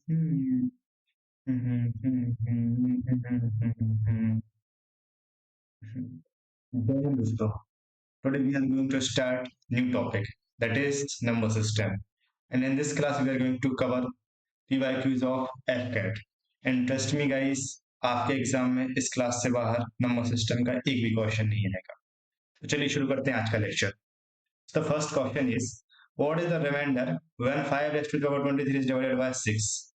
हम्म, हम्म, हम्म, हम्म, हम्म, हम्म, Dear दोस्तों, today we are going to start new topic, that is number system. And in this class we are going to cover PYQs of FCAT. And trust me guys, आपके exam में इस class से बाहर number system का एक भी question नहीं आएगा। तो चलिए शुरू करते हैं आज का lecture. The first question is, what is the remainder when 5 raised to the power 23 is divided by 6?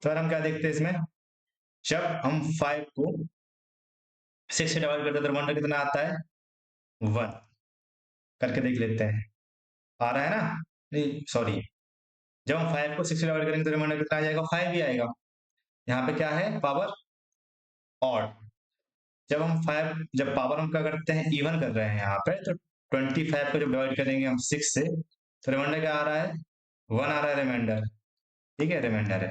तो यार हम क्या देखते हैं इसमें, जब हम 5 को 6 से डिवाइड करते हैं तो रिमाइंडर कितना आता है? 1। करके देख लेते हैं, आ रहा है ना? नहीं सॉरी, जब हम 5 को 6 से डिवाइड करेंगे तो रिमाइंडर कितना आ जाएगा? 5 ही आएगा। यहाँ पे क्या है? Power odd. जब पावर हम क्या करते हैं? इवन कर रहे हैं यहाँ पे, तो 25 को जब डिवाइड करेंगे हम 6 से, तो रिमाइंडर क्या आ रहा है? 1 आ रहा है रिमाइंडर। ठीक है, रिमाइंडर है।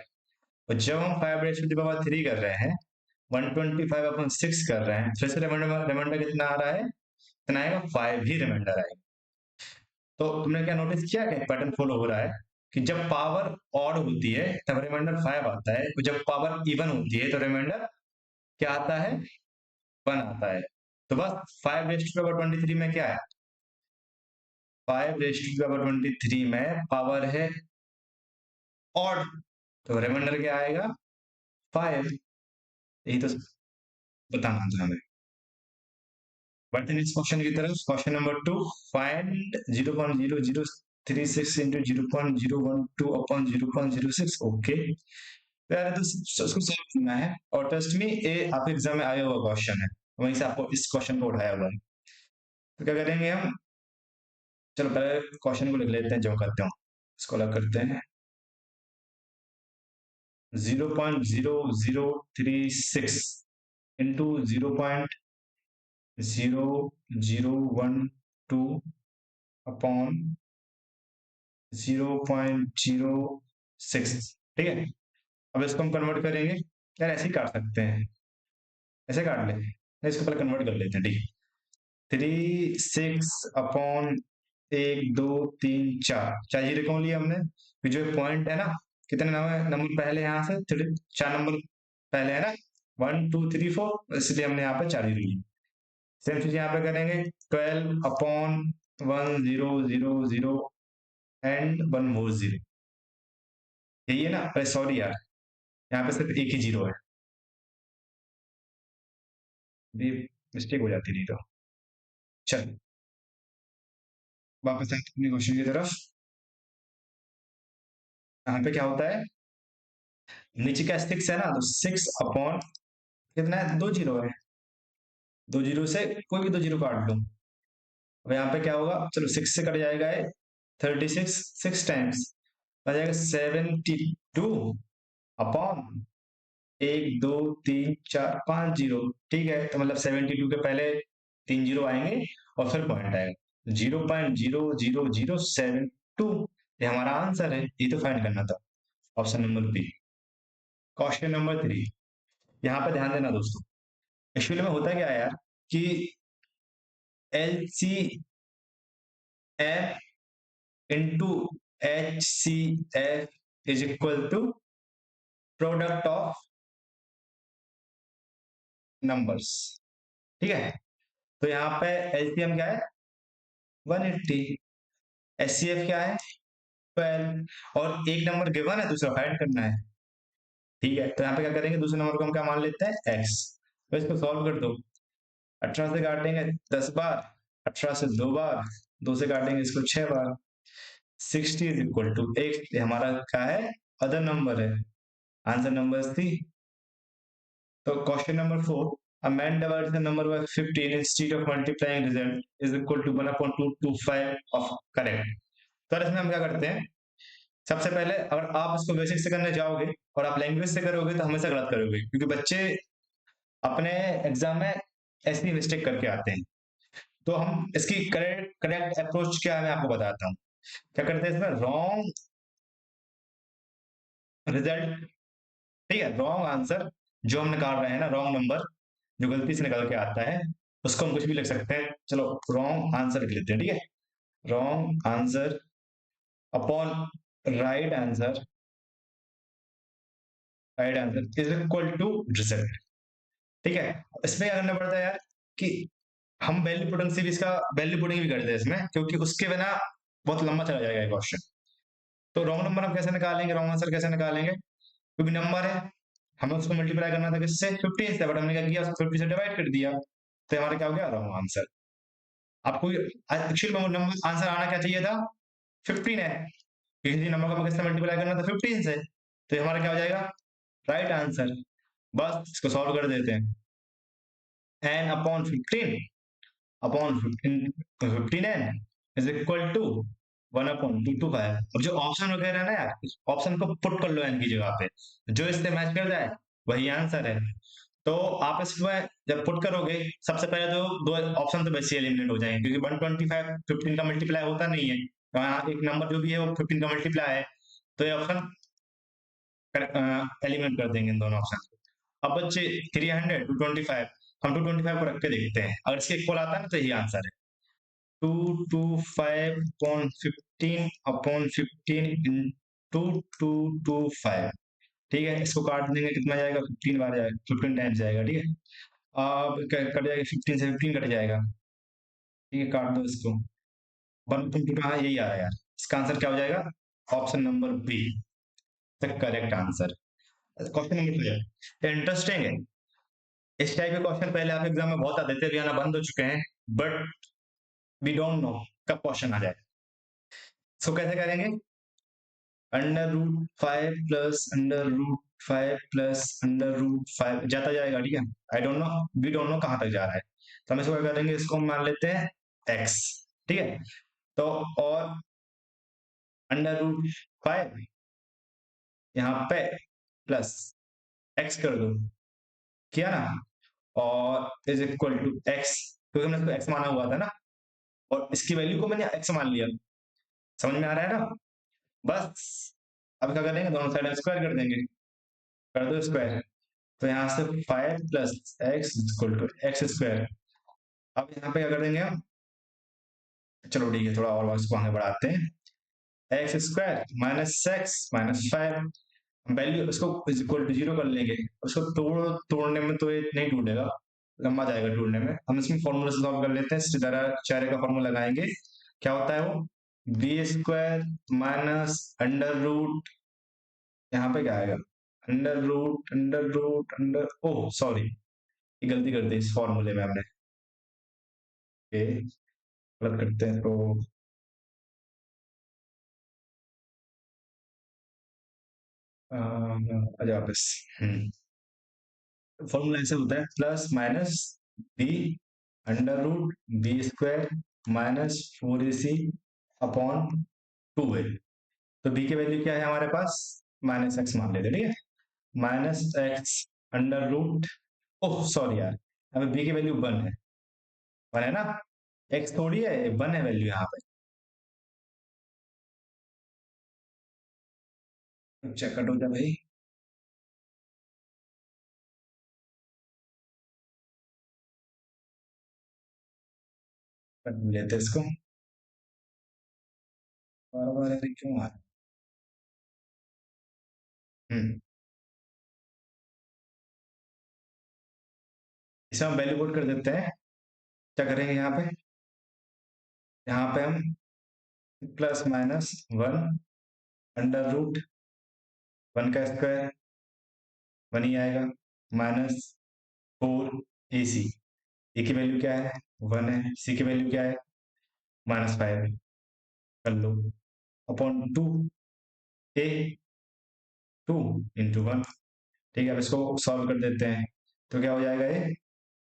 और जब हम 5 रेज़ टू द पावर 3 कर रहे हैं, 125 अपन 6 कर रहे हैं, फिर से रिमाइंडर रिमाइंडर कितना आ रहा है? कितना आएगा? 5 ही रिमाइंडर आएगा। तो तुमने क्या नोटिस किया कि पैटर्न फॉलो हो रहा है कि जब पावर ऑड होती है तब रिमाइंडर 5 आता है, और जब पावर इवन होती है तो रिमाइंडर क्या आता है? 1 आता है। तो बस 5 रेज़ टू द पावर 23 में क्या है? 5 रेज़ टू द पावर 23 में पावर है ऑड, तो रिमाइंडर क्या आएगा? 5। यही तो बताना था हमें। बढ़ते नेक्स्ट क्वेश्चन की तरफ। Question number 2, find 0.0036 into 0.012 upon 0.06। Okay, तो यार तो उसको सॉल्व करना है, और ट्रस्ट मी ये आपके एग्जाम में आया हुआ क्वेश्चन है, वहीं से आपको इस क्वेश्चन को उठाया हुआ है। तो क्या करेंगे हम? चलो पहले क्वेश्चन को लिख लेते हैं जो करते हो, इसको अलग करते हैं। 0.0036 इंटू 0.0012 अपॉन 0.06। ठीक है, अब इसको हम कन्वर्ट करेंगे। यार ऐसे ही काट सकते हैं, ऐसे काट लें, नहीं इसको पहले कन्वर्ट कर लेते हैं। ठीक है, 3 6 अपॉन 1 2 3 4, 4 जीरो क्यों लिया हमने? फिर जो पॉइंट है ना, कितने नंबर नंबर पहले यहाँ से? 4 नंबर पहले है ना, 1 2 3 4, इसलिए हमने यहाँ पे 4 जीरो ली। सेम चीज यहाँ पे करेंगे, 12 अपॉन 1000 एंड 1 more 0। यही है ना? अरे सॉरी यार, यहाँ पे सिर्फ एक ही जीरो है, भी मिस्टेक हो जाती नहीं तो। चल वापस आते हैं अपने क्वेश्चन की तरफ। यहाँ पे क्या होता है? नीचे का 6 है ना, तो 6 अपॉन कितना है? 2 जीरो है, 2 जीरो से कोई भी 2 जीरो काट लो। अब यहाँ पे क्या होगा? चलो 6 से कट जाएगा है 36, 6 टाइम्स आ जाएगा 72 अपॉन 1 2 3 4 5 जीरो। ठीक है, तो मतलब 72 के पहले 3 जीरो आएंगे और फिर पॉइंट आएगा 0.00072। ये हमारा आंसर है, ये तो फाइंड करना था। Option number B. Question number 3, यहाँ पे ध्यान देना दोस्तों। एक्चुअली में होता क्या है यार कि L C F into H C F is equal to product of numbers. ठीक है, तो यहाँ पे एलसीएम क्या है? 180। एच सी एफ क्या है? 12। और एक नंबर गिवन है, दूसरा फाइंड करना है। ठीक है, तो यहाँ पे क्या करेंगे? दूसरे नंबर को हम क्या मान लेते हैं? एक्स। तो इसको सॉल्व कर दो। 18 से काटेंगे 10 बार, 18 से 2 बार, 2 से काटेंगे इसको 6 बार। 60 इज इक्वल टू एक्स। हमारा क्या है? अदर नंबर है, आंसर नंबर सी। तो question number 4, a man divides the number by 15 instead of multiplying result is equal to 1/225 of correct। तो इसमें हम क्या करते हैं? सबसे पहले अगर आप इसको बेसिक से करने जाओगे और आप लैंग्वेज से करोगे तो हमेशा गलत करोगे, क्योंकि बच्चे अपने एग्जाम में ऐसी मिस्टेक करके आते हैं। तो हम इसकी करेक्ट करेक्ट अप्रोच क्या है मैं आपको बताता हूँ। क्या करते हैं इसमें? रॉन्ग रिजल्ट, ठीक है, रॉन्ग आंसर जो हम निकाल रहे हैं ना, रॉन्ग नंबर जो गलती से निकल के आता है, उसको हम कुछ भी लिख सकते हैं। चलो रॉन्ग आंसर लिख लेते हैं। ठीक है, wrong answer upon right answer right answer is equal to result. ठीक है, इसमें क्या करना पड़ता है यार कि हम वैल्यू पुटिंग से भी इसका वैल्यू पुटिंग भी कर दें इसमें, क्योंकि उसके बिना बहुत लंबा चला जाएगा क्वेश्चन। तो रॉन्ग नंबर हम कैसे निकालेंगे, रॉन्ग आंसर कैसे निकालेंगे, क्योंकि नंबर है, हमें उसको मल्टीप्लाई करना था किससे, 15 से, बट हमने क्या किया, उसको 50 से डिवाइड कर दिया, तो हमारा क्या हो गया, रॉन्ग आंसर। आपको एक्चुअल में नंबर आंसर आना क्या चाहिए था, 15 है, किसी नंबर को हमें किससे मल्टीप्लाई करना था, 15 से, तो ये हमारा क्या हो जाएगा, राइट आंसर। बस इसको सॉल्व कर देते हैं, n upon 15 upon 15n is equal to 1/225। अब जो ऑप्शन वगैरह है ना यार, ऑप्शन को पुट कर लो n की जगह पे, जो इससे मैच कर जाए वही आंसर है। तो आप इसमें जब पुट करोगे, सबसे पहले तो दो ऑप्शन तो वैसे एलिमिनेट हो जाएंगे, क्योंकि 125 15 का मल्टीप्लाई होता नहीं है, वहाँ एक नंबर जो भी है वो 15 का मल्टीप्लाई है, तो ये ऑप्शन एलिमिनेट कर देंगे इन दोनों ऑप्शन को। अब बच्चे 300 225, हम 225 को रख के देखते हैं, अगर इसके इक्वल आता है ना तो यही आंसर है, 225 अपॉन 15 अपॉन 15 इंटू 225। ठीक है, इसको काट देंगे, कितना जाएगा, 15 बार जाएगा, 15 टाइम्स जाएगा, ठीक है। अब कट जाएगा, 15 से 15 कट जाएगा, ठीक है, काट दो इसको, 1.2, हाँ यही आ रहा है यार, इसका आंसर क्या हो जाएगा, option number be the correct answer. Question number 2 interesting है, इस टाइप के क्वेश्चन पहले आप एग्जाम में बहुत आते थे, अभी आना बंद हो चुके हैं, बट वी डोंट नो कब क्वेश्चन आ जाए। सो कैसे करेंगे, under root 5 plus under root 5 जाता जाएगा, ठीक है, I don't know, we don't know कहाँ तक जा रहा है, तो हम इसको क्या करेंगे, इसको हम मान लेते हैं एक्स, ठीक है। तो और अंडर रूट 5 यहाँ पे प्लस एक्स कर दो, किया ना, और इज इक्वल टू एक्स, क्योंकि हमने इसको एक्स माना हुआ था ना, और इसकी वैल्यू को मैंने एक्स मान लिया, समझ में आ रहा है ना। बस अब क्या करेंगे, दोनों साइड स्क्वायर कर देंगे, कर दो स्क्वायर, तो यहाँ से 5 + x इक्वल टू x²। अब यहाँ पे क्या कर देंगे हम, चलो ठीक है, थोड़ा और इसको आगे बढ़ाते हैं, x² minus x minus 5, value इसको इज इक्वल टू 0 कर लेंगे, उसको तोड़ने में तो ये नहीं टूटेगा, लंबा जाएगा टूटने में, हम इसमें फॉर्मूला से सॉल्व कर लेते हैं, सीधा चारे का फॉर्मूला लगाएंगे, क्या होता है वो, b² माइनस अंडर रूट, यहाँ पे क्या आएगा, अंडर ओह सॉरी, ये गलती कर दी इस फॉर्मूले में हमने, ये गलत करते हैं तो अच्छा वापस, फॉर्मूला ऐसे होता है, plus minus B under root b² minus 4ac upon 2a। तो b की वैल्यू क्या है हमारे पास, माइनस एक्स मान लेते हैं, ठीक है, minus X under root, oh sorry यार, अब b की वैल्यू 1 है ना, x थोड़ी है, 1 है वैल्यू यहाँ पे, चेक कट हो जाए भाई, कर लेते हैं इसको, बार बार ऐसे क्यों आ रहा है, इसे हम वैल्यू पुट कर देते हैं, क्या करेंगे यहाँ पे हम +-1 अंडर रूट 1 का स्क्वायर 1 ही आएगा, माइनस 4ac, ए की वैल्यू क्या है, 1 है, सी की वैल्यू क्या है, -5, कर लो, अपॉन 2a 2 × 1, ठीक है, अब इसको सॉल्व कर देते हैं, तो क्या हो जाएगा ये,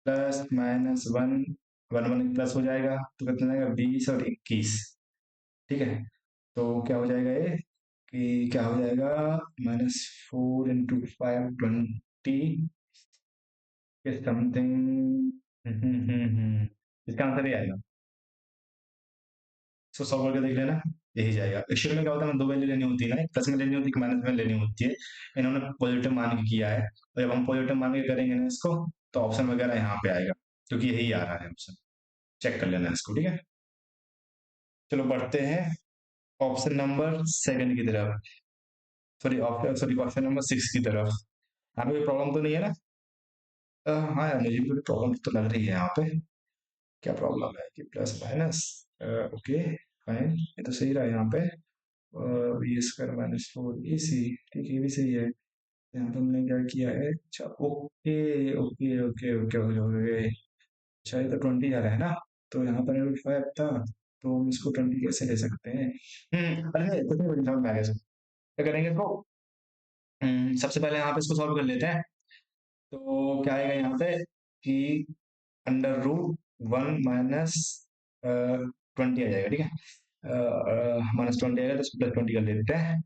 +-1 1 1 प्लस हो जाएगा, तो कितना जाएगा, 20 और 21, ठीक है, तो क्या हो जाएगा ये, कि क्या हो जाएगा, -4 × 5 20 समथिंग, इसका आंसर ये आएगा, इसको सॉल्व करके देख लेना, यही जाएगा। एक्चुअल में क्या होता है, हमें दो वैल्यू लेनी होती है ना, एक प्लस में लेनी होती है, माइनस में लेनी होती है, इन्होंने पॉजिटिव मान के किया है, और जब हम पॉजिटिव मान के करेंगे ना इसको, तो ऑप्शन वगैरह यहाँ पे आएगा, क्योंकि यही आ रहा है ऑप्शन, चेक कर लेना इसको, ठीक है। चलो बढ़ते हैं ऑप्शन नंबर 2 की तरफ, सॉरी सॉरी क्वेश्चन नंबर 6 की तरफ। यहाँ पे कोई प्रॉब्लम तो नहीं है ना? हाँ यार, मुझे भी थोड़ी प्रॉब्लम तो लग रही है यहाँ पे। क्या प्रॉब्लम है कि प्लस माइनस? ओके फाइन, ये तो सही रहा है यहाँ पे। बी स्क्वायर माइनस फोर ए सी, ठीक है, ये भी सही है। यहाँ पे हमने क्या किया है? अच्छा, okay okay okay okay okay okay. अच्छा, ये तो 20 आ रहा है ना, तो यहाँ पर रूट 5 था, तो हम इसको 20 कैसे ले सकते हैं? अरे नहीं, कुछ नहीं, मुझे समझ में आ गया इसको। क्या करेंगे इसको? सबसे पहले यहाँ पे इसको सॉल्व कर लेते हैं। तो क्या आएगा यहाँ पे कि अंडर रूट 1 माइनस 20 आ जाएगा, ठीक है। -20 आएगा तो इसको +20 कर लेते हैं,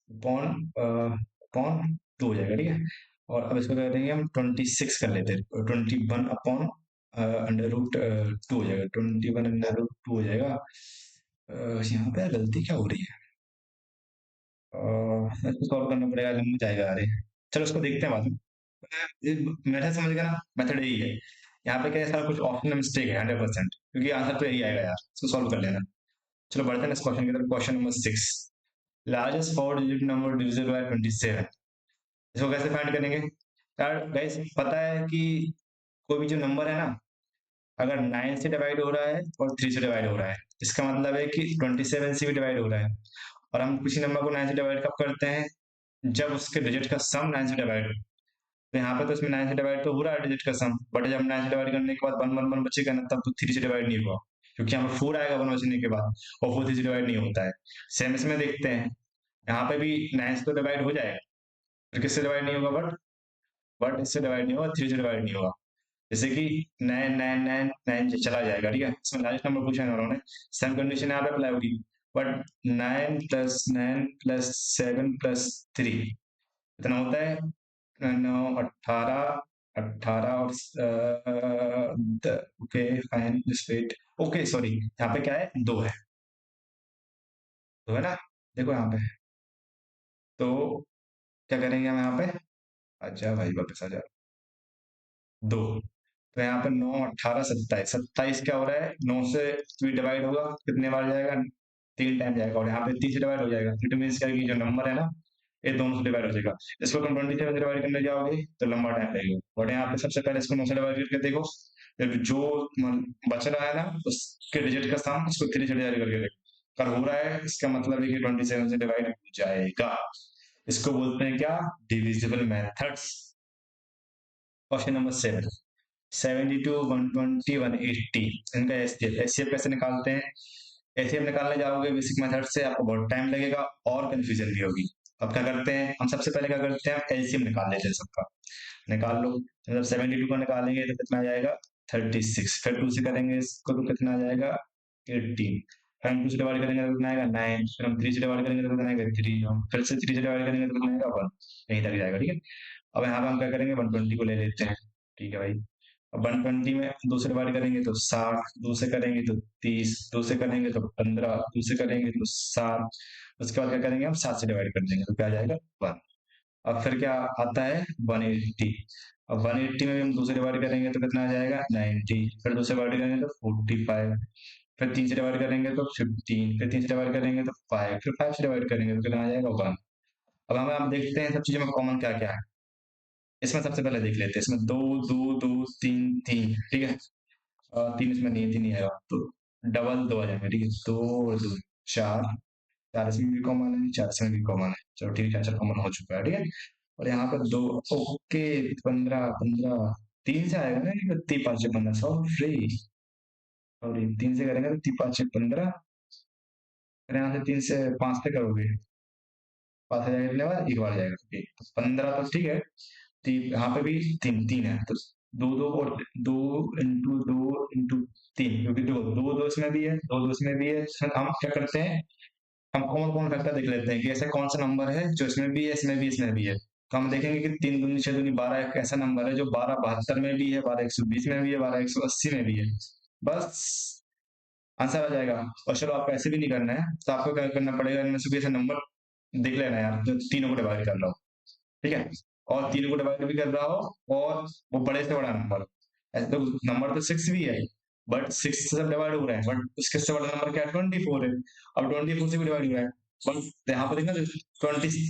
अपॉन अपॉन 2 हो जाएगा, ठीक है। और अब इसको क्या करेंगे हम, 26 कर लेते हैं, 21 अपॉन अंडर रूट 2 हो जाएगा, 21 अंडर रूट 2 हो जाएगा। यहाँ पे गलती क्या हो रही है? इसको सॉल्व करना पड़ेगा, लंबा जाएगा, अरे चलो इसको देखते हैं बाद में। मेथड समझ गया ना, मेथड यही है। यहाँ पे क्या है, सारा कुछ ऑप्शन में मिस्टेक है 100%, क्योंकि आंसर तो यही आएगा यार, इसको सॉल्व कर लेना। चलो बढ़ते हैं इस क्वेश्चन की तरफ। Question number 6, largest 4 digit number divisible by 27। इसको कैसे फाइंड करेंगे यार? गाइस पता है कि कोई भी जो नंबर है ना, अगर 9 से डिवाइड हो रहा है और 3 से डिवाइड हो रहा है, इसका मतलब है कि 27 से भी डिवाइड हो रहा है। और हम किसी नंबर को 9 से डिवाइड कब करते हैं? जब उसके डिजिट का सम 9 से डिवाइड हो। तो यहाँ पे तो इसमें 9 से डिवाइड तो हो रहा है डिजिट का सम, बट जब 9 से डिवाइड करने के बाद 1 1 1 बचेगा ना, तब तो 3 से डिवाइड नहीं हुआ, क्योंकि यहाँ पे 4 आएगा 1 बचने के बाद, और 4 3 से डिवाइड नहीं होता है। सेम इसमें देखते हैं, यहाँ पे भी 9 से तो डिवाइड हो जाएगा, फिर किससे डिवाइड नहीं होगा? बट इससे डिवाइड नहीं होगा, 3 से डिवाइड नहीं होगा। जैसे कि 9 चला जाएगा, ठीक है, इसमें लास्ट नंबर पूछा है उन्होंने, सेम कंडीशन यहाँ पे अप्लाई होगी। बट 9 + 9 + 7 + 3 कितना होता है? 9 18, 18 और okay fine, just wait. Okay sorry, यहाँ पे क्या है, 2 है, 2 है ना, देखो यहाँ पे। तो क्या करेंगे हम यहाँ पे? अच्छा भाई वापस आ जा। 2, तो यहाँ पे 9 18 27, 27 क्या हो रहा है, 9 से 3 डिवाइड होगा, कितने बार जाएगा? 3 टाइम जाएगा, और यहाँ पे 3 से डिवाइड हो जाएगा, इट मीन्स क्या कि जो नंबर है ना, ये दोनों से डिवाइड हो जाएगा। इसको तुम 27 से डिवाइड करने जाओगे तो लंबा टाइम लगेगा, और यहाँ पे सबसे पहले इसको 9 से डिवाइड करके देखो, फिर जो बच रहा है ना, उसके डिजिट का सम उसको 3 से डिवाइड करके देखो, अगर हो रहा है इसका मतलब है कि 27 से डिवाइड हो जाएगा। इसको बोलते हैं क्या? Divisible methods. क्वेश्चन नंबर 7, 72 120 180, इनका एचसीएफ, एचसीएफ कैसे निकालते हैं? एचसीएफ निकालने जाओगे बेसिक मेथड से, आपको बहुत टाइम लगेगा और कंफ्यूजन भी होगी। अब क्या करते हैं हम, सबसे पहले क्या करते हैं, एलसीएम निकाल लेते हैं सबका। निकाल लो, मतलब 72 का निकालेंगे तो कितना आ जाएगा? 36, फिर 2 से करेंगे इसको तो कितना आ जाएगा? 18, फिर हम 2 से डिवाइड करेंगे तो कितना आएगा? 9, फिर हम 3 से डिवाइड करेंगे तो कितना आएगा? 3, हम फिर से 3 से डिवाइड करेंगे तो कितना आएगा? 1, यहीं तक जाएगा, ठीक है। अब यहाँ पे हम क्या करेंगे, 120 को ले लेते हैं, ठीक है भाई। अब 120 में 2 से डिवाइड करेंगे तो 60, 2 से करेंगे तो 30, 2 से करेंगे तो 15, 2 से करेंगे तो 7, उसके बाद क्या करेंगे हम, 7 से डिवाइड कर देंगे तो क्या आ जाएगा? 1। अब फिर क्या आता है? 180। अब 180 में भी हम 2 से डिवाइड करेंगे तो कितना आ जाएगा? 90, फिर 2 से डिवाइड करेंगे तो 45, फिर 3 से डिवाइड करेंगे तो 15, फिर 3 से डिवाइड करेंगे तो 5, फिर 5 से डिवाइड करेंगे तो कितना आ जाएगा? 1। अब हम देखते हैं सब चीजों में कॉमन क्या क्या है। इसमें सबसे पहले देख लेते हैं, इसमें 2 2 2 3 3, ठीक है। 3 इसमें नहीं, 3 नहीं आएगा, तो डबल 2 आ जाएंगे, ठीक है। 2 और 2 4, 4 इसमें भी कॉमन है, 4 इसमें भी कॉमन है, चलो ठीक है, 4 कॉमन हो चुका है, ठीक है। और यहाँ पर 2, ओके 15 15, 3 से आएगा ना, ये 3 5 15, सॉरी सॉरी, 3 से करेंगे तो 3 5 15, फिर यहाँ से 3 से 5 से करोगे, 5 आ जाएगा, कितने बार? एक बार जाएगा, ओके, तो 15 तो ठीक है। यहाँ पे भी 3 3 है, तो 2 2 और 2 इंटू 2 इंटू 3, क्योंकि देखो 2 2 इसमें भी है, 2 2 इसमें भी है, इसमें हम क्या करते हैं, हम कौन कौन फैक्टर देख लेते हैं कि ऐसा कौन सा नंबर है जो इसमें भी है, इसमें भी, इसमें भी है। तो हम देखेंगे कि 3 दूनी 6 दूनी 12 एक ऐसा नंबर है जो 12 72 में भी है, 12 120 में भी है, 12 180 में भी है, बस आंसर आ जाएगा। और चलो आपको ऐसे भी नहीं करना है, तो आपको क्या करना पड़ेगा, इनमें से भी ऐसा नंबर देख लेना है यार जो तीनों को डिवाइड कर रहा हो, ठीक है, और तीनों को डिवाइड भी कर रहा हो, और वो बड़े से बड़ा नंबर हो। ऐसे तो नंबर तो 6 भी है, बट 6 से सब डिवाइड हो रहा है, बट उसके से बड़ा नंबर क्या है? 24 है। अब 24 से भी डिवाइड हो रहा है, बट यहाँ पर देखना 20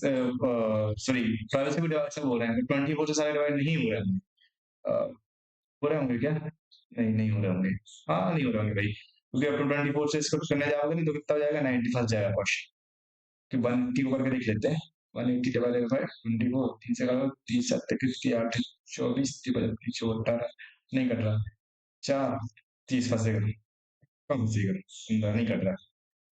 सॉरी 12 से भी डिवाइड से बोल रहे हैं, 24 से सारे डिवाइड नहीं हो रहे होंगे। हो रहे होंगे क्या? नहीं, नहीं हो रहे होंगे। हाँ, नहीं हो रहे होंगे भाई, क्योंकि अब तो 24 से इसको करने जाओगे नहीं तो कितना हो जाएगा, 90 फंस जाएगा क्वेश्चन। कि 180 को करके देख लेते हैं। 180 डिवाइडेड बाय 24, 3 से करो, 30 7 कितनी 8 24 3 18 नहीं कट रहा, 4 30 फंसेगा, कम फंसेगा, सुंदर नहीं कट रहा।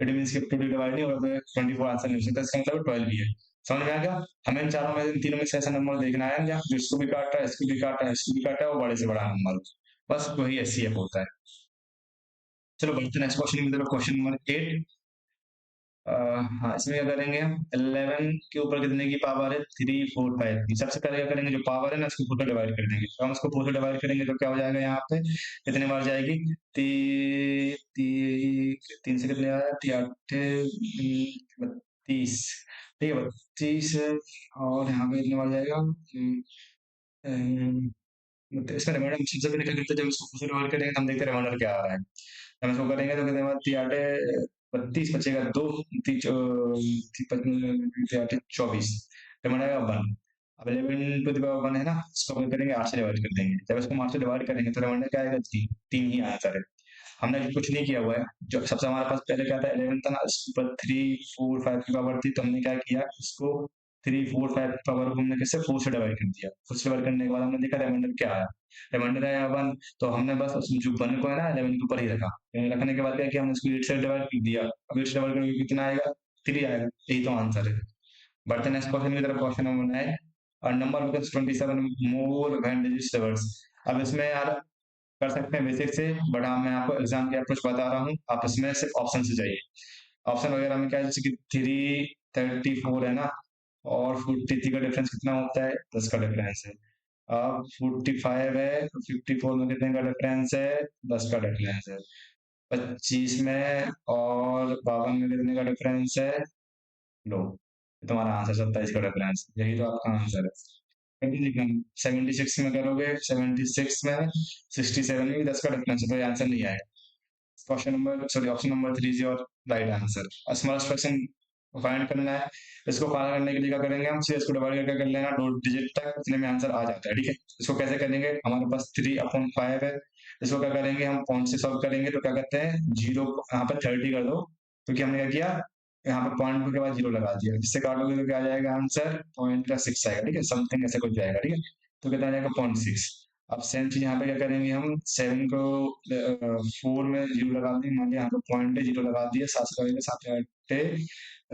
इट मीन्स कि 2 डिवाइड नहीं होगा तो 24 आंसर नहीं हो सकता, इसका मतलब 12 ही है। समझ में आ गया? हमें इन चारों में तीनों में से ऐसा नंबर देखना है या जो इसको भी काट रहा है, इसको भी काट रहा है, इसको भी काट रहा है, वो बड़े से बड़ा नंबर, बस वही एचसीएफ होता है। चलो बढ़ते नेक्स्ट क्वेश्चन की तरफ। Question number 8। हाँ, इसमें क्या करेंगे हम, 11 के ऊपर कितने की पावर है, 3 4 5 की। सबसे पहले क्या करेंगे, जो पावर है ना उसको 4 से डिवाइड कर देंगे। तो हम उसको 4 से डिवाइड करेंगे तो क्या हो जाएगा, यहाँ पे कितने बार जाएगी, ती, ती, 3 से कितने आया, 32। ठीक है, 32। और यहाँ पे कितने बार जाएगा, तो इसका रिमाइंडर सबसे पहले क्या करते हैं, जब इसको 4 से डिवाइड करेंगे तो हम देखते हैं रिमाइंडर क्या आ रहा है। हम इसको करेंगे तो कितने बार, 32 बचेगा 2, 24, रिमाइंडर आएगा 1। अब 11 टू द पावर 1 है ना, इसको हम करेंगे 8 से डिवाइड कर देंगे। जब इसको 8 से डिवाइड करेंगे तो रिमाइंडर क्या आएगा, 3। 3 ही आंसर है। हमने अभी कुछ नहीं किया हुआ है। जो सबसे हमारे पास पहले क्या था, 11 था ना, इसके ऊपर 3 4 5 की पावर थी, तो हमने क्या किया, इसको 3 4 5 की पावर को हमने कैसे 4 से डिवाइड कर दिया। 4 से डिवाइड करने के बाद हमने देखा रिमाइंडर क्या आया, रिमाइंडर आया 1। तो हमने बस जो 1 को है ना 11 के ऊपर ही रखा। रखने के बाद क्या किया, हमने इसको 8 से डिवाइड कर दिया। अब 8 से डिवाइड करके कितना आएगा, 3 आएगा। यही तो आंसर है। बढ़ते नेक्स्ट क्वेश्चन की तरफ। Question number 9। Number becomes 27 more when digits. अब इसमें यार कर सकते हैं बेसिक से, बट हाँ मैं आपको एग्जाम की अप्रोच बता रहा हूँ, आप इसमें सिर्फ ऑप्शन से जाइए। ऑप्शन वगैरह में क्या है, जैसे कि 334 है ना, और 43 का डिफरेंस कितना होता है, 10 का डिफरेंस है। अब 45 है, 54 में कितने का डिफरेंस है, 10 का डिफरेंस है। 25 में और 52 में कितने का डिफरेंस है, लो, ये तुम्हारा आंसर 27 का डिफरेंस, यही तो आपका आंसर है। 76 में करोगे, 76 में 67 में भी 10 का डिफरेंस है, तो ये आंसर नहीं आएगा। Question number sorry option number 3 is your right answer. Smallest fraction find करना है। इसको फाइंड करने के लिए क्या करेंगे, हम सीधे इसको डिवाइड करके कर लेना 2 डिजिट तक, इतने में आंसर आ जाता है। ठीक है, इसको कैसे करेंगे, हमारे पास 3/5 है। इसको क्या करेंगे, हम पॉइंट से सॉल्व करेंगे, तो क्या करते हैं, जीरो यहाँ पर 30 कर दो, क्योंकि हमने क्या किया, यहाँ पे पॉइंट के बाद जीरो लगा दिया, जिससे काटोगे तो क्या आ जाएगा आंसर, पॉइंट का 6 आएगा। ठीक है, समथिंग ऐसे कुछ जाएगा। ठीक है, तो कितना आ जाएगा, 0.6। अब सेम चीज यहाँ पे क्या करेंगे, हम 7 को 4 में जीरो लगा देंगे, मान लिया यहाँ पे पॉइंट है, जीरो लगा दिया, 7 से लगेगा, 7 8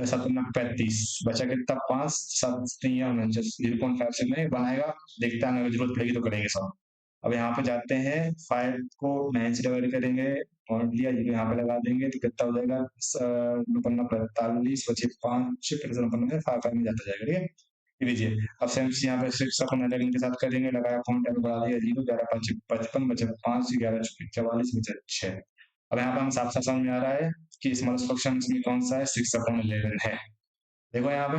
7 35, बचा कितना, 5 7 3 49, 0.5 से नहीं बनाएगा, देखता है अगर जरूरत पड़ेगी तो करेंगे सब। अब यहाँ पे जाते हैं, 5 को 9 से डिवाइड करेंगे, पॉइंट लिया, जीरो यहाँ पे लगा देंगे, तो कितना हो जाएगा, 45 बचे 5, फिर से 5 में जाता जाएगा। ठीक है, ये लीजिए। अब सेम चीज यहाँ पे 6 अपन 11 के साथ करेंगे, लगाया पॉइंट, अभी बढ़ा दिया जीरो, 11 5 55 बचे 5, 11 44 बचे 6। अब यहाँ पे हम साफ साफ समझ में आ रहा है कि स्मॉलेस्ट फ्रैक्शन इसमें कौन सा है, 6/11 है। देखो यहाँ पे,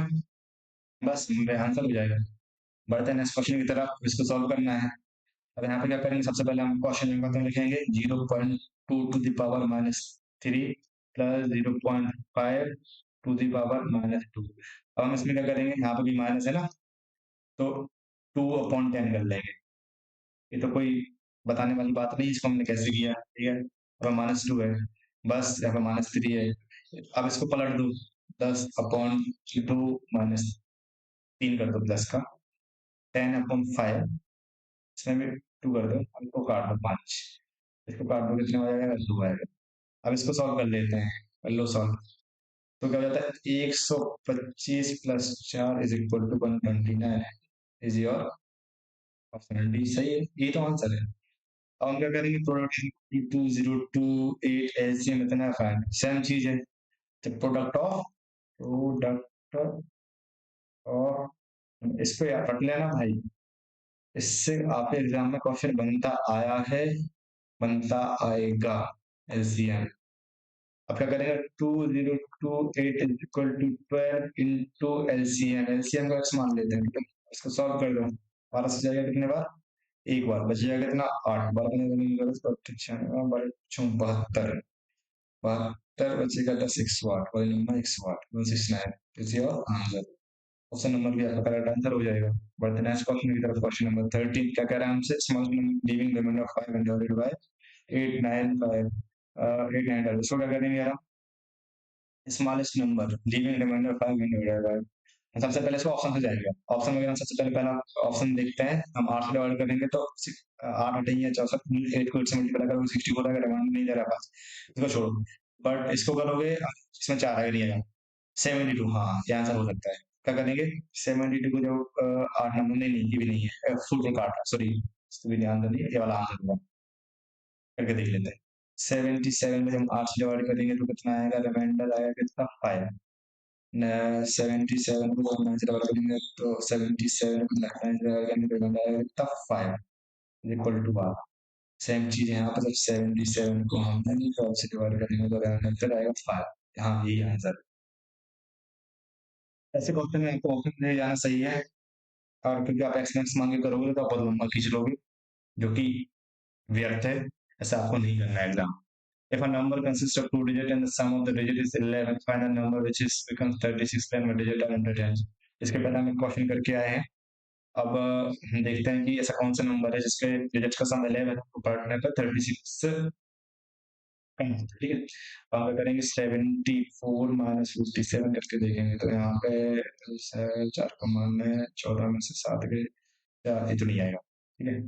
बस मेरा आंसर हो जाएगा। बढ़ते हैं नेक्स्ट क्वेश्चन की तरफ, इसको सॉल्व करना है। अब यहाँ पे क्या करेंगे, सबसे पहले हम क्वेश्चन नंबर में लिखेंगे 0.2 to the power -3 plus 0.5 to the power -2। अब हम इसमें क्या करेंगे, यहाँ पे भी माइनस है ना, तो 2/10 कर लेंगे। ये तो कोई बताने वाली बात नहीं, इसको हमने कैसे किया। ठीक है, अब -2 है, बस यहाँ पे -3 है। अब इसको पलट दो, 10/2 -3 कर दो प्लस का, 10/5, इसमें भी 2 कर दो, अब इसको काट दो 5, इसको काट दो कितना हो जाएगा, 2 आएगा। अब इसको सॉल्व कर लेते हैं, कर लो सॉल्व। तो क्या हो जाता है, 125 plus 4 is equal to 129 is your option D, सही है, ये तो आंसर है। अब हम क्या करेंगे, प्रोडक्ट 2028 एलसीएम इतना फाइंड, सेम चीज है, तो प्रोडक्ट ऑफ, इसको याद रख लेना भाई, इससे आपके एग्जाम में क्वेश्चन बनता आया है, बनता आएगा, एलसीएम। अब क्या करेंगे, 2028 is equal to 12 into LCM, LCM का एक्स मान लेते हैं। ठीक है, इसको सॉल्व कर दो, 12 से जाएगा कितने बार, एक बार, बच जाएगा कितना, 8 बार, 72, 72। 72 बचेगा 10 वाट, वही number 100 watt, 169 is your answer. Option number भी आपका करेक्ट आंसर हो जाएगा। बढ़ते नेक्स्ट क्वेश्चन की तरफ। क्वेश्चन नंबर 13 क्या कह रहा है हमसे? Small leaving remainder of 5 and divided by 895 895, इसको क्या करेंगे यार? Smallest number leaving remainder 5 and divided by, सबसे पहले इसको ऑप्शन से जाएंगे। ऑप्शन वगैरह सबसे पहले पहला ऑप्शन देखते हैं हम। 8 से डिवाइड करेंगे तो 8 8 है 64, 8 को 8 से मल्टीप्लाई करोगे 64 आएगा, रिमाइंडर नहीं दे रहा पास, इसको छोड़ो। बट इसको करोगे इसमें 4 आएगा, नहीं आएगा। 72, हाँ ये आंसर हो सकता है। क्या करेंगे? 72 को जब 8 नंबर, नहीं नहीं ये भी नहीं है, फुल को काटा, सॉरी इसको भी आंसर नहीं है, ये वाला आंसर होगा। करके देख लेते हैं। 77 में जब 8 से डिवाइड करेंगे तो कितना आएगा? रिमाइंडर आएगा कितना? 5। 77 को जब 9 से डिवाइड करेंगे तो 77 को 9 से डिवाइड करेंगे तो रिमाइंडर आएगा कितना? 5 इज इक्वल टू 1। सेम चीज यहाँ पर जब 77 को हम 12 से डिवाइड करेंगे तो रिमाइंडर आएगा 5। हाँ यही आंसर। ऐसे क्वेश्चन में आपको ऑप्शन दे जाना सही है, और क्योंकि आप एक्सपेंस मांगे करोगे तो आप बहुत लंबा खींच लोगे, जो कि व्यर्थ है। ऐसा आपको नहीं करना है exam. If a number consists of two digits and the sum of the digit is 11, find a number which is becomes 36 when one digit are interchanged। इसके पहले हम एक क्वेश्चन करके आए हैं। अब हम देखते हैं कि ऐसा कौन सा नंबर है जिसके डिजिट का सम 11 को काटने पर 36 कम होता है, ठीक है। तो हम क्या करेंगे? 74 माइनस 57 करके देखेंगे तो यहाँ पे 4 का मान है, 14 में से 7 गए, ये तो नहीं आएगा, ठीक है,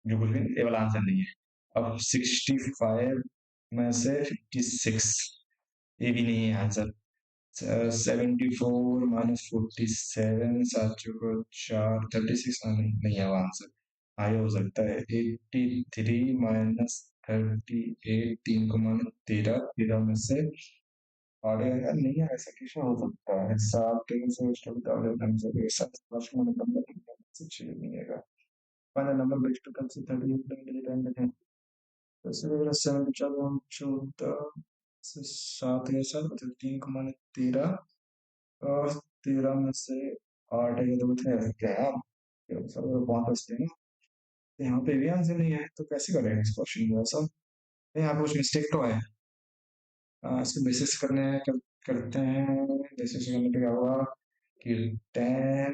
जो कुछ भी ये वाला आंसर नहीं है। अब 65 में से 56, ये भी नहीं है आंसर। 74 माइनस 47, 7 चौको 4, 36, नहीं नहीं है वो आंसर। हाँ ये हो सकता है 83 माइनस 38, 3 को माइनस 13, 13 में से आगे यार नहीं है, ऐसा कैसे हो सकता है? 7 3 से उसको बता दो, ढंग से 7 फर्स्ट में नंबर से चीज नहीं है। Final number base to consider 38 के लिए टाइम देखें तो इससे मेरा 7 चलो हम 14 से 7 है, 7 मतलब 3 को माइनस 13, और 13 में से 8 है तो कितने रह सकते हैं आप? ये सब बहुत बचते हैं ना। तो यहाँ पे भी आंसर नहीं है तो कैसे करेंगे इस क्वेश्चन को? ऐसा यहाँ पे कुछ मिस्टेक तो है। इसको बेसिस करते हैं। बेसिस करने पे क्या होगा कि 10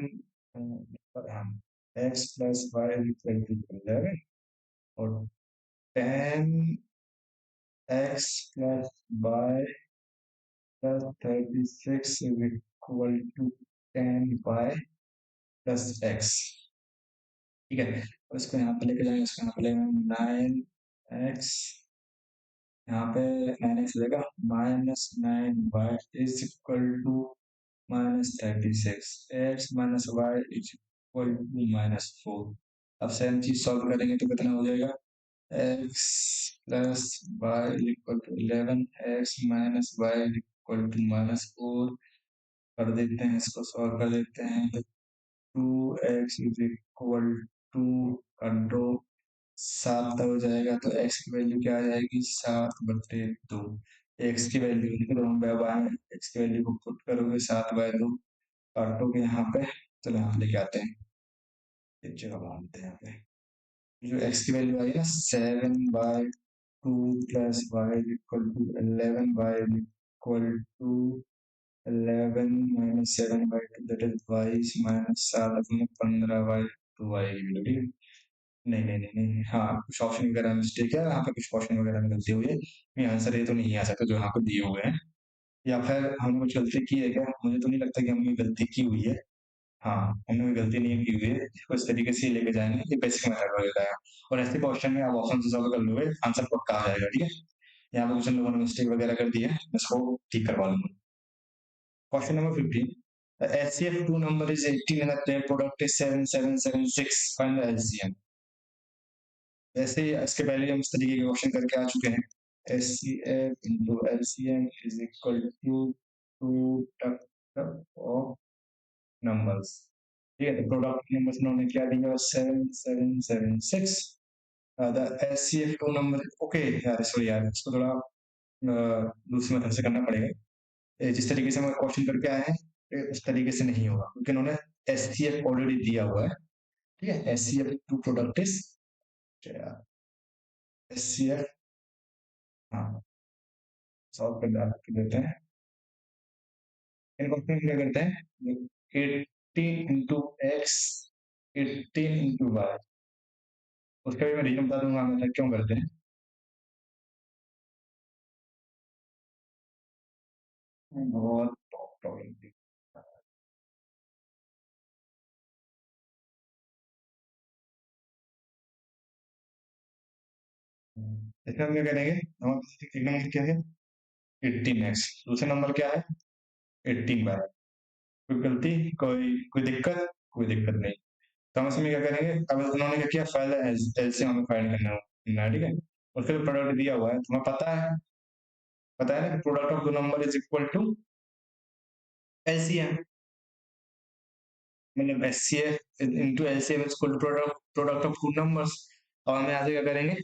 X plus Y equal to 11, और 10 X plus Y plus 36 is equal to 10 Y plus X, ठीक है। और इसको यहाँ पे लेके जाएंगे, इसको यहाँ पे लेंगे 9x, यहाँ पे 9x लेगा, -9y is equal to -36, x minus Y is equal to -4। अब सेम चीज सॉल्व करेंगे तो कितना हो जाएगा? x plus Y equal to 11, x minus Y equal to -4 कर देते हैं, इसको सॉल्व कर देते हैं। 2x is equal to control 7 हो जाएगा, तो x की वैल्यू क्या आ जाएगी? 7/2। x की वैल्यू लिख दो, हम x की वैल्यू को पुट करोगे 7/2, काटोगे यहाँ पे, चलो यहाँ लेके आते हैं, एक जगह बांधते हैं यहाँ पे। जो x की वैल्यू आई है ना, 7/2 plus Y equal to 11y equal to 11 minus 7/2 that is y minus 7 में 15y, तो y की वैल्यू, ठीक है। नहीं नहीं नहीं नहीं, हाँ कुछ ऑप्शन वगैरह में मिस्टेक है, यहाँ पे कुछ क्वेश्चन वगैरह में गलती हुई है, ये आंसर ये तो नहीं आ सकता जो यहाँ पे दिए हुए हैं। या फिर हमने कुछ गलती की है क्या? मुझे तो नहीं लगता कि हमने गलती की हुई है। हाँ हमने कोई गलती नहीं की हुई है, इसको इस तरीके से ही लेके जाएंगे, ये बेसिक मेथड वगैरह है। और ऐसे क्वेश्चन में आप ऑप्शन से सॉल्व कर लोगे, आंसर पक्का आ जाएगा, ठीक है। यहाँ पे कुछ लोगों ने मिस्टेक वगैरह कर दी है, मैं इसको ठीक करवा लूंगा। Question number 15, the HCF2 number is 18 and the play product is 7776, find the LCM। वैसे इसके पहले हम इस तरीके के क्वेश्चन करके आ चुके हैं। HCF into LCM is equal to 2 of numbers, ठीक है। तो प्रोडक्ट नंबर उन्होंने क्या दिया? 7776। द HCF2 नंबर, ओके यार सॉरी यार, इसको थोड़ा दूसरी मेथड से करना पड़ेगा। जिस तरीके से हम क्वेश्चन करके आए हैं उस तरीके से नहीं होगा, क्योंकि उन्होंने SCF ऑलरेडी दिया हुआ है, ठीक है। HCF2 प्रोडक्ट इज SCF, हाँ सॉल्व कर देते हैं। इन क्वेश्चन में क्या करते हैं, 18 इंटू एक्स, 18 इंटू वाई, उसका भी मैं रीजन बता दूंगा हम ऐसा क्यों करते हैं। बहुत प्रॉब्लम। इसमें हम क्या करेंगे, हमारे पास एक नंबर क्या है, 18x, दूसरा नंबर क्या है, 18y। कोई गलती, कोई दिक्कत, कोई दिक्कत नहीं। तो हम इसमें क्या करेंगे, अब उन्होंने क्या किया, पहले एलसीएम हमें फाइंड करना है, ठीक है। और फिर प्रोडक्ट दिया हुआ है, तुम्हें पता है ना, प्रोडक्ट ऑफ दो number is equal to LCM, मतलब HCF into LCM is equal to product of two numbers. और हम यहाँ से क्या करेंगे,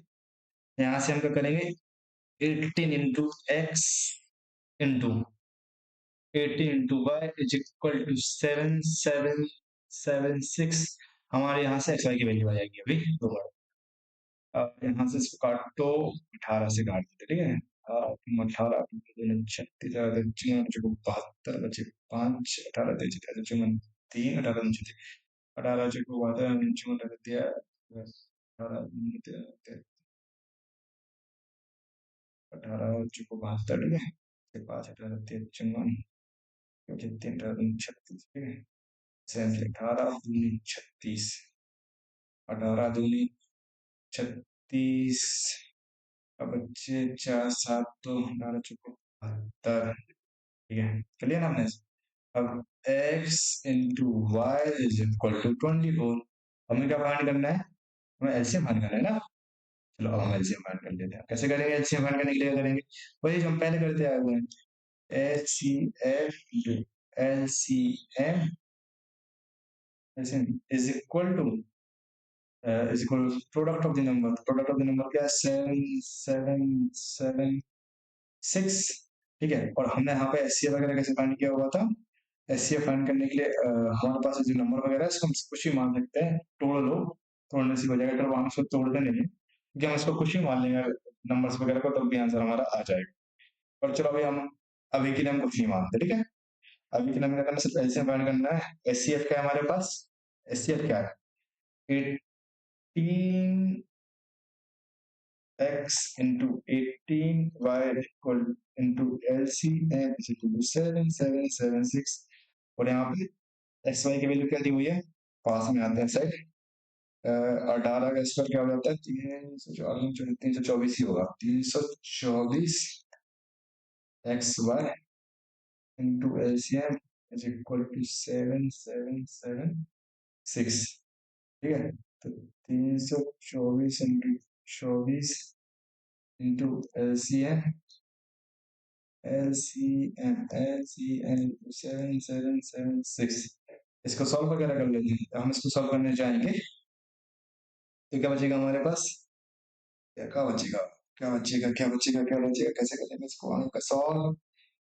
यहाँ से हम क्या करेंगे, 18 into X into 18 into Y is equal to 7776। हमारे यहाँ से एक्स वाई की वैल्यू आ जाएगी अभी दो बार। अब यहाँ से इसको काटो, 18 से काट देते, ठीक है। 18 36, 72, बचे 5, 18 तेज 3, 18 नीचे 18 को 72 नीचे रख दिया, 18 को 72, ठीक है। 5, 18 तेज 54, 3, 18 36, ठीक है। 18 दूनी 36, 18 दूनी 36, अब बच्चे 4, 7 तो 18 चुको 72, ठीक है। कर लिया ना हमने। अब x into Y is equal to 24। हमें क्या फाइंड करना है, हमें एलसीएम फाइंड करना है ना। चलो अब हम एलसीएम फाइंड कर लेते हैं। कैसे करेंगे, एलसीएम फाइंड करने के लिए क्या करेंगे, वही जो हम पहले करते आए हुए हैं, H C F L C M is equal to product of the number. Product of the number क्या है, 7776, ठीक है। और हमने यहाँ पे एचसीएफ वगैरह कैसे फाइंड किया हुआ था, एचसीएफ फाइंड करने के लिए हमारे पास जो नंबर वगैरह है इसको हम कुछ ही मान सकते हैं, तोड़ लो, तोड़ने से हो जाएगा। तो हम इसको तोड़ते नहीं है, क्योंकि हम इसको कुछ ही मान लेंगे नंबर्स वगैरह को, तब भी आंसर हमारा आ जाएगा। और चलो अभी हम, अभी के लिए हम कुछ नहीं मानते, ठीक है। अभी के लिए हमें क्या करना है, सिर्फ एलसीएम फाइंड करना है। एचसीएफ क्या है हमारे पास, एचसीएफ क्या है, 18 x into 18 y equal into LCM is equal to 7776। और यहाँ पे एक्स वाई की वैल्यू क्या दी हुई है, पास में आते हैं साइड, 18 का स्क्वायर क्या हो जाता है, 324 ही होगा, 324 X Y into LCM is equal to 7776, ठीक है। तो 324 into 24 into LCM, L C N 7776। इसको सॉल्व वगैरह कर लेते हैं, हम इसको सॉल्व करने जाएंगे तो क्या बचेगा हमारे पास, क्या बचेगा, क्या बचेगा, कैसे करेंगे इसको हम का सॉल्व,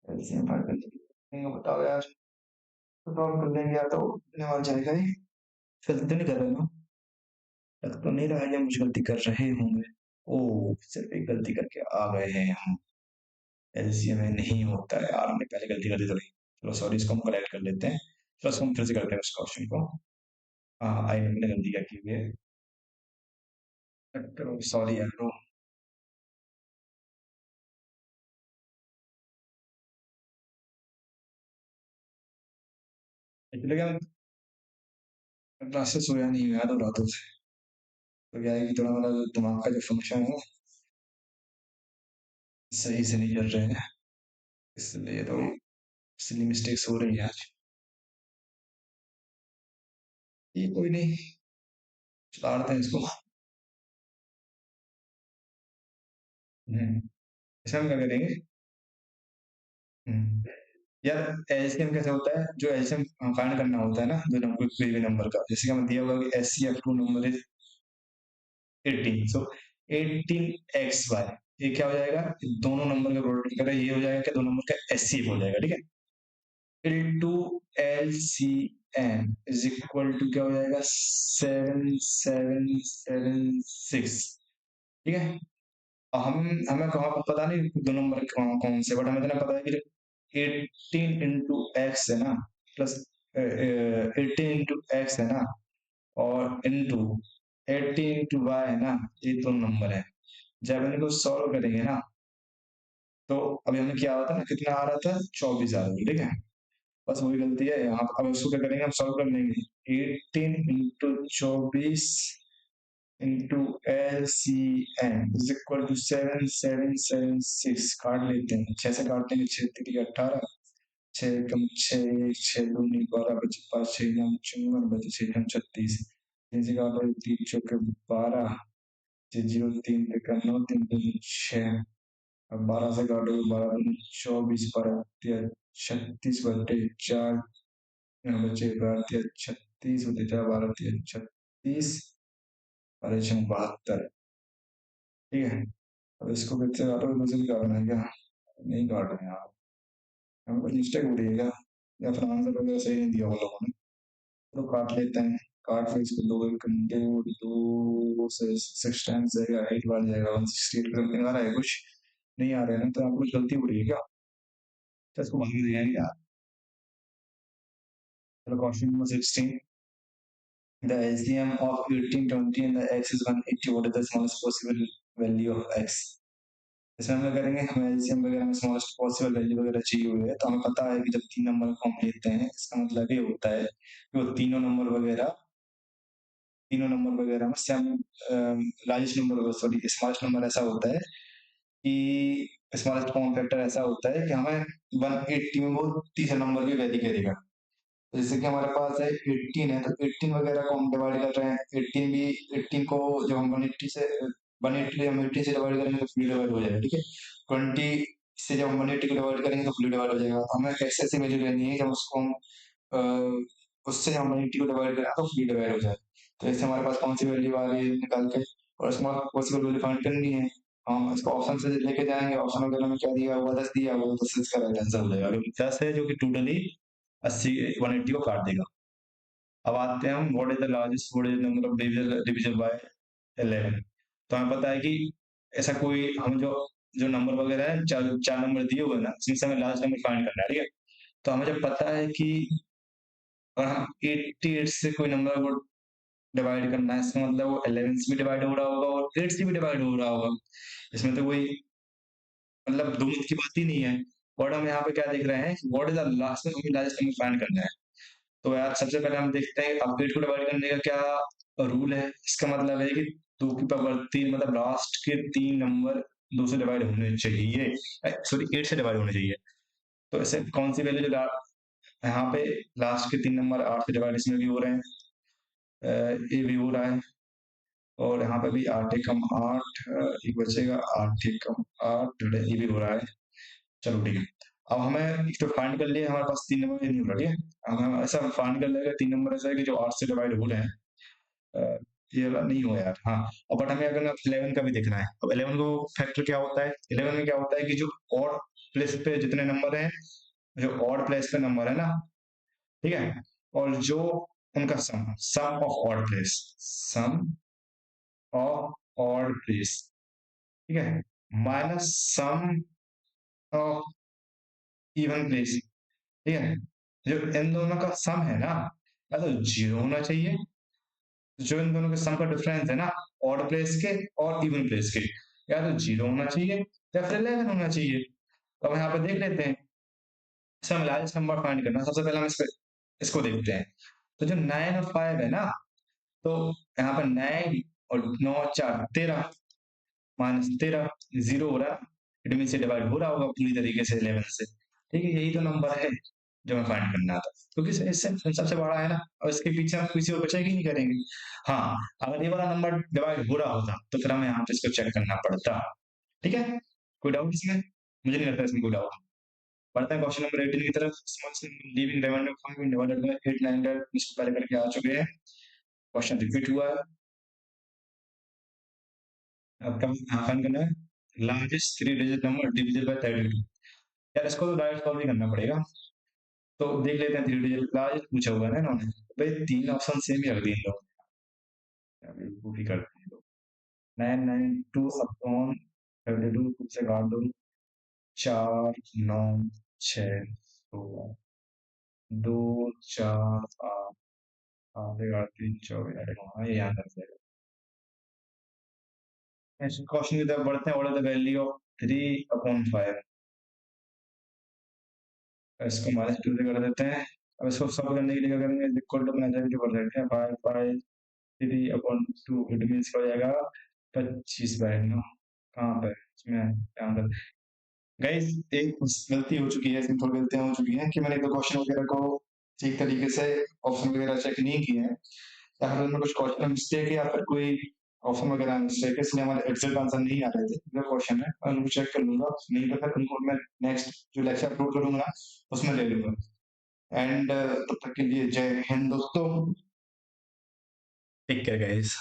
एलसीएम फाइंड करने के लिए बताओ यार, तो सॉल्व कर लेंगे या तो आ जाएगा ही। गलती तो नहीं कर रहे ना, लग तो नहीं रहा है हम कुछ गलती कर रहे होंगे। ओ, सिर्फ एक गलती करके आ गए हैं हम, एलसीएम में नहीं होता है यार, हमने पहले गलती कर दी थोड़ी। चलो सॉरी, इसको हम करेक्ट कर लेते हैं। चलो इसको हम फिर से करते हैं उस क्वेश्चन को। हाँ, आई हमने गलती क्या की हुई है, करो सॉरी यार bro। एक्चुअली क्या, क्लास से सोया नहीं हूँ यार, दो रातों से। तो क्या है कि थोड़ा मेरा दिमाग का जो फंक्शन है सही से नहीं चल रहे हैं, इसलिए तो इसलिए मिस्टेक्स हो रही है आज। ये कोई नहीं, सुधारते हैं इसको। इसमें हम क्या करेंगे, हम्म, यार एलसीएम कैसे होता है, जो एलसीएम फाइंड करना होता है ना, जो नंबर कोई भी नंबर का, जैसे कि हमें दिया हुआ कि S C F two number is 18, so 18 X Y, ये क्या हो जाएगा, दोनों नंबर का प्रोडक्ट करें, ये हो जाएगा कि दोनों नंबर का एचसीएफ हो जाएगा, ठीक है। Into L C N is equal to क्या हो जाएगा, 7776, ठीक है। हम हमें कहाँ पता नहीं दो नंबर कौन कौन से, बट हमें इतना पता है कि 18 इंटू एक्स है ना, प्लस 18 इंटू एक्स है ना, और इंटू 18 इंटू वाई है ना, ये दो नंबर है। जब इनको सॉल्व करेंगे ना, तो अभी हमें क्या होता है ना, कितना आ रहा था, 24 आ रहा था, ठीक है। बस वही गलती है यहाँ पर। अब उसको क्या करेंगे, हम सॉल्व कर लेंगे। 18 into 24 into L C N is equal to 7776। काट लेते हैं, 6 से काट लेंगे, 6 3 18, 6 कम 6, 6 दूनी 12, बचे 5, 6 नम 54, बचे 6 हम 36। 3 से काटो, 3 चौके 12, 0 3 का 9, 3 दूनी 6। अब 12 से काटो, 12 दूनी 24, 12 36 बटे 4, बचे 12 36 बटे 4, 12 36, और 72, ठीक है। अब इसको फिर से काटो, इधर से भी काटना है क्या? नहीं काट रहे हैं आप, हमें कुछ मिस्टेक हो रही है क्या, या फिर आंसर वगैरह सही नहीं दिया वो लोगों ने? तो काट लेते हैं। काट फिर इसको दो दो से 6 टाइम्स जाएगा, 8 बार जाएगा, 168 समथिंग आ रहा है कुछ। नहीं आ रहा है ना, तो आपको कुछ गलती हो रही है क्या? तो इसको बाद में देंगे यार। चलो question number 16। The LCM of 1820 and the x is 180. What is the smallest possible value of x? इसमें हम क्या करेंगे, हमें एलसीएम वगैरह में स्मॉलेस्ट पॉसिबल वैल्यू वगैरह चाहिए हुए है, तो हमें पता है कि जब तीन नंबर को हम लेते हैं, इसका मतलब ये होता है कि वो तीनों नंबर वगैरह में same, largest number, sorry smallest number ऐसा होता है कि स्मॉलेस्ट कॉमन फैक्टर ऐसा होता है कि हमें 180 में वो तीसरे नंबर की वैल्यू करेगा। तो जैसे कि हमारे पास है 18 है, तो 18 वगैरह को हम डिवाइड कर रहे हैं। 18 भी, 18 को जब हम 180 से 180 हम 80 से डिवाइड करेंगे तो फुली डिवाइड हो जाएगा, ठीक है। 20 से जब हम 180 को डिवाइड करेंगे तो फुली डिवाइड हो जाएगा। तो हमें ऐसे ऐसी वैल्यू लेनी है जब उसको हम उससे हम 180 को डिवाइड करें तो फुली डिवाइड हो जाए। तो ऐसे हमारे पास कौन सी वैल्यू आ रही है निकाल के, और इसमें पॉसिबल वैल्यू फाइंड करनी है। हम इसको ऑप्शन से लेके जाएंगे, ऑप्शन वगैरह में क्या दिया हुआ, 10 दिया हुआ, तो 10 इसका राइट आंसर हो जाएगा। 10 है जो कि टोटली 80 180 को काट देगा। अब आते हैं हम, what is the largest what is number of division division bye 11। तो हमें पता है कि ऐसा कोई, हम जो जो नंबर वगैरह है, चार चार नंबर दिए हुए हैं ना, जिनसे हमें लास्ट नंबर फाइंड करना है, ठीक है। तो हमें जब पता है कि अगर हम 88 से कोई नंबर को डिवाइड करना है, इसका मतलब वो 11 से भी डिवाइड हो रहा होगा और 8 से भी डिवाइड हो रहा होगा। इसमें तो कोई मतलब दो मत की बात ही नहीं है। और हम यहाँ पे क्या देख रहे हैं, व्हाट इज द लास्ट में हमें लार्जेस्ट नंबर फाइंड करना है। तो यार सबसे पहले हम देखते हैं अपडेट को डिवाइड करने का क्या रूल है। इसका मतलब है कि 2 की पावर 3, मतलब लास्ट के 3 नंबर 2 से डिवाइड होने चाहिए, सॉरी 8 से डिवाइड होने चाहिए। तो ऐसे कौन सी वैल्यू जो यहाँ पे लास्ट के 3 नंबर 8 से डिवाइड इसमें भी हो रहे हैं, ये भी हो रहा है, और यहाँ पे भी 8 एकम 8, एक बचेगा 8 एकम 8, ये भी हो रहा है। चलो ठीक है। अब हमें एक तो फाइंड कर लिया, हमारे पास 3 नंबर नहीं हो रहा, ठीक है। अब हम ऐसा फाइंड कर लेगा 3 नंबर ऐसा है कि जो 8 से डिवाइड हो रहे हैं। अ, ये वाला नहीं हुआ यार, हाँ। और बट हमें अगर 11 का भी देखना है। अब 11 को फैक्टर क्या होता है, 11 में क्या होता है कि जो ऑड प्लेस पे जितने नंबर हैं, जो ऑड प्लेस पे नंबर है ना, ठीक है, और जो उनका sum of odd place, sum of odd place, ठीक है, minus sum of even place, ठीक है। जो इन दोनों का सम है ना, या तो जीरो होना चाहिए, जो इन दोनों के सम का डिफरेंस है ना, ऑड प्लेस के और इवन प्लेस के, या तो जीरो होना चाहिए या फिर 11 होना चाहिए। तो हम यहाँ पे देख लेते हैं, इसमें हमें लार्जेस्ट नंबर फाइंड करना है। सबसे पहले हम इसको देखते हैं। तो जो 9 और 5 है ना, तो यहाँ पर 9 और 9 4 13, -13, जीरो हो रहा है, इट मीन से डिवाइड हो रहा होगा पूरी तरीके से 11 से, ठीक है। यही तो नंबर है जो हमें फाइंड करना था, क्योंकि इससे सबसे बड़ा है ना, और इसके पीछे हम किसी और बचा ही नहीं करेंगे। हाँ, अगर ये वाला नंबर डिवाइड हो रहा होता तो फिर हमें यहाँ पे इसको चेक करना पड़ता, ठीक है। कोई डाउट इसमें? मुझे नहीं लगता इसमें कोई डाउट। पढ़ते हैं क्वेश्चन नंबर 18 की तरफ। Small living remainder form divided by 8 9 इसको पहले करके आ चुके हैं, क्वेश्चन रिपीट हुआ है। अब क्या फाइंड करना है, largest 3 digit number divisible by 32। यार इसको तो डायरेक्ट सॉल्व ही करना पड़ेगा। तो देख लेते हैं, 3 डिजिट लार्जेस्ट पूछा हुआ है ना इन्होंने, भाई 3 ऑप्शन सेम ही रख दिए इन लोग, बेवकूफी करते हैं लोग। 992 अपॉन 32 खुद से काट दो, 4 9 6 16 2 4 8 8 11 3 24 हाँ ये यहाँ कर देगा। नेक्स्ट क्वेश्चन की तरफ बढ़ते हैं। What is the value of 3/5? इसको -2 से कर देते हैं। अब इसको सॉल्व करने के लिए क्या करेंगे, इक्वल टू नेगेटिव कर देते हैं। 5/3/2 इट मीन्स हो जाएगा 25/9। कहाँ पे इसमें ध्यान रख गाइस, एक गलती हो चुकी है, सिंपल गलतियां हो चुकी हैं कि मैंने तो क्वेश्चन वगैरह को ठीक तरीके से ऑप्शन वगैरह चेक नहीं किए हैं, या फिर उनमें कुछ क्वेश्चन मिस्टेक है या फिर कोई ऑप्शन वगैरह मिस्टेक है, इसलिए हमारे एग्जैक्ट आंसर नहीं आ रहे थे। जो क्वेश्चन है मैं उनको चेक कर लूंगा, नहीं तो फिर उनको मैं नेक्स्ट जो लेक्चर अपलोड करूंगा ना उसमें ले लूंगा। एंड तब तक के लिए जय हिंद दोस्तों। Take care guys.